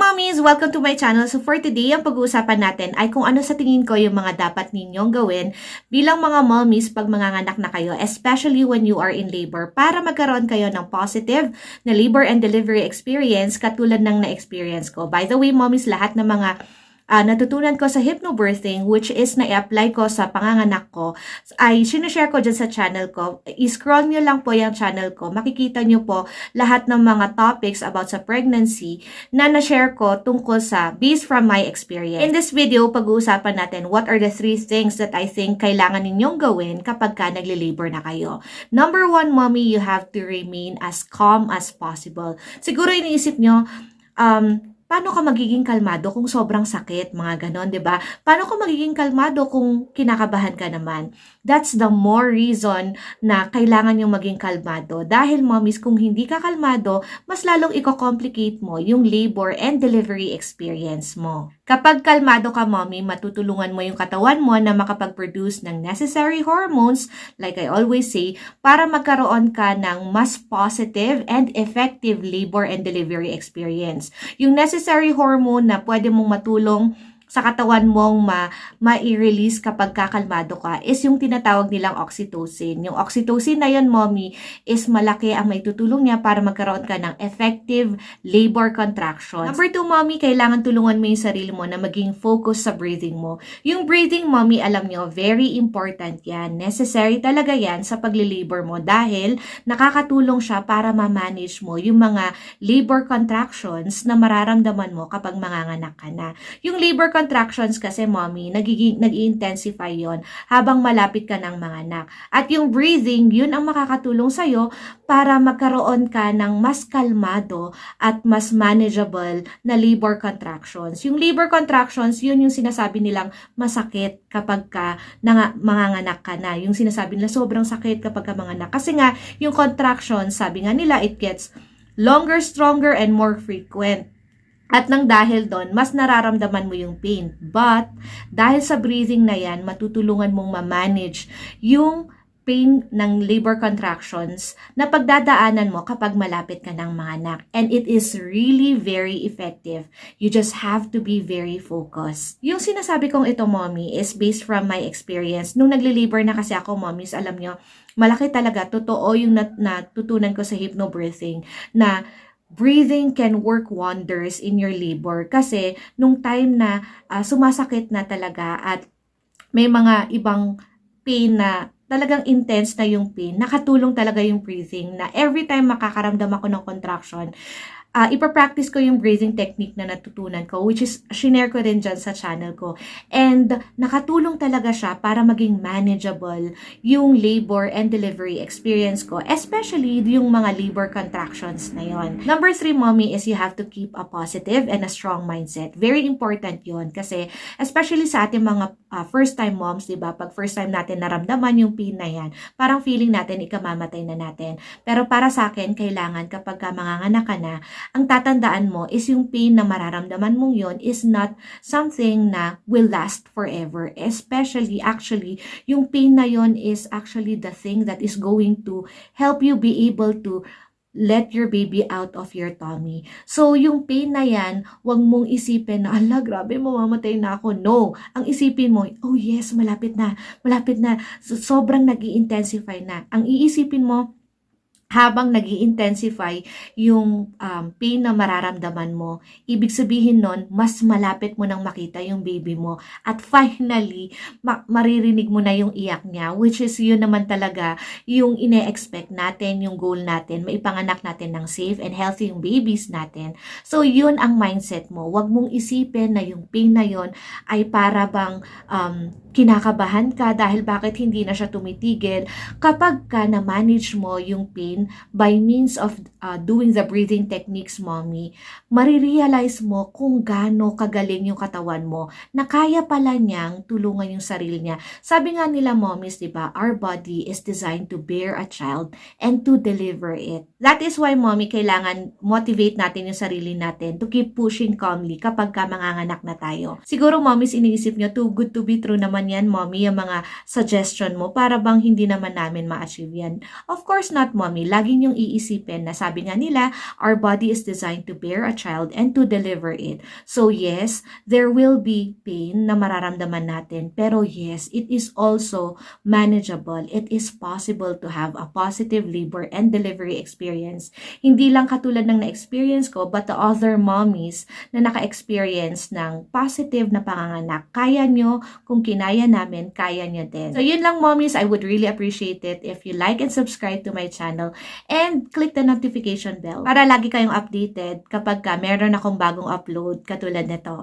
mommies! Welcome to my channel. So for today, ang pag-uusapan natin ay kung ano sa tingin ko yung mga dapat ninyong gawin bilang mga mommies pag manganganak na kayo, especially when you are in labor, para magkaroon kayo ng positive na labor and delivery experience katulad ng na-experience ko. By the way, mommies, lahat ng mga natutunan ko sa hypnobirthing, which is na-apply ko sa panganganak ko, ay sinashare ko dyan sa channel ko. I-scroll nyo lang po yung channel ko. Makikita nyo po lahat ng mga topics about sa pregnancy na na-share ko tungkol sa based from my experience. In this video, pag-uusapan natin what are the 3 things that I think kailangan ninyong gawin kapag ka nagli-labor na kayo. Number 1, mommy, you have to remain as calm as possible. Siguro iniisip nyo, paano ka magiging kalmado kung sobrang sakit? Mga ganon, 'di ba? Paano ka magiging kalmado kung kinakabahan ka naman? That's the more reason na kailangan yung maging kalmado. Dahil, mommies, kung hindi ka kalmado, mas lalong i-complicate mo yung labor and delivery experience mo. Kapag kalmado ka, mommy, matutulungan mo yung katawan mo na makapag-produce ng necessary hormones, like I always say, para magkaroon ka ng mas positive and effective labor and delivery experience. Yung necessary hormone na pwede mong matulong sa katawan mong ma-release kapag kakalmado ka is yung tinatawag nilang oxytocin. Yung oxytocin na yun, mommy, is malaki ang maitutulong niya para magkaroon ka ng effective labor contractions. Number 2, mommy, kailangan tulungan mo yung sarili mo na maging focus sa breathing mo. Yung breathing, mommy, alam nyo, very important yan. Necessary talaga yan sa pagli-labor mo dahil nakakatulong siya para ma-manage mo yung mga labor contractions na mararamdaman mo kapag manganganak ka na. Yung labor contractions kasi, mommy, nag-i-intensify yon habang malapit ka ng manganak. At yung breathing, yun ang makakatulong sa'yo para magkaroon ka ng mas kalmado at mas manageable na labor contractions. Yung labor contractions, yun yung sinasabi nilang masakit kapag ka manganganak ka na. Yung sinasabi nila sobrang sakit kapag ka manganak. Kasi nga, yung contractions, sabi nga nila, it gets longer, stronger, and more frequent. At nang dahil doon, mas nararamdaman mo yung pain. But, dahil sa breathing na yan, matutulungan mong ma-manage yung pain ng labor contractions na pagdadaanan mo kapag malapit ka ng manganak. And it is really very effective. You just have to be very focused. Yung sinasabi kong ito, mommy, is based from my experience. Nung nagli-labor na kasi ako, mommies, alam nyo, malaki talaga, totoo yung natutunan ko sa hypnobirthing na breathing can work wonders in your labor kasi nung time na sumasakit na talaga at may mga ibang pain na talagang intense na yung pain, nakatulong talaga yung breathing na every time makakaramdam ako ng contraction, ipapractice ko yung breathing technique na natutunan ko, which is, shinare ko din dyan sa channel ko. And nakatulong talaga siya para maging manageable yung labor and delivery experience ko, especially yung mga labor contractions na yon. Number 3, mommy, is you have to keep a positive and a strong mindset. Very important yon kasi, especially sa ating mga first-time moms, diba? Pag first time natin naramdaman yung pain na yan, parang feeling natin ikamamatay na natin. Pero para sa akin, kailangan kapag manganganak ka na, ang tatandaan mo is yung pain na mararamdaman mong yon is not something na will last forever. Especially, actually, yung pain na yon is actually the thing that is going to help you be able to let your baby out of your tummy. So, yung pain na yan, wag mong isipin na, ala, grabe, mamamatay na ako. No. Ang isipin mo, oh yes, malapit na. So, sobrang nag-i-intensify na. Ang iisipin mo, habang nag-i-intensify yung pain na mararamdaman mo, ibig sabihin nun, mas malapit mo nang makita yung baby mo. At finally, maririnig mo na yung iyak niya, which is yun naman talaga yung ine-expect natin, yung goal natin, maipanganak natin ng safe and healthy yung babies natin. So, yun ang mindset mo. Huwag mong isipin na yung pain na yun ay para bang kinakabahan ka dahil bakit hindi na siya tumitigil. Kapag ka na-manage mo yung pain by means of doing the breathing techniques, mommy, marirealize mo kung gaano kagaling yung katawan mo na kaya pala niyang tulungan yung sarili niya. Sabi nga nila, mommies, diba, our body is designed to bear a child and to deliver it. That is why, mommy, kailangan motivate natin yung sarili natin to keep pushing calmly kapag ka manganganak na tayo. Siguro, mommies, iniisip nyo, too good to be true naman yan, mommy, yung mga suggestion mo para bang hindi naman namin ma-achieve yan. Of course not, mommy. lagi niyong iisipin na sabi nga nila, our body is designed to bear a child and to deliver it. So yes, there will be pain na mararamdaman natin. Pero yes, it is also manageable. It is possible to have a positive labor and delivery experience. Hindi lang katulad ng na-experience ko, but the other mommies na naka-experience ng positive na panganganak. Kaya nyo, kung kinaya namin, kaya nyo din. So yun lang mommies, I would really appreciate it if you like and subscribe to my channel and click the notification bell para lagi kayong updated kapag meron akong bagong upload katulad nito.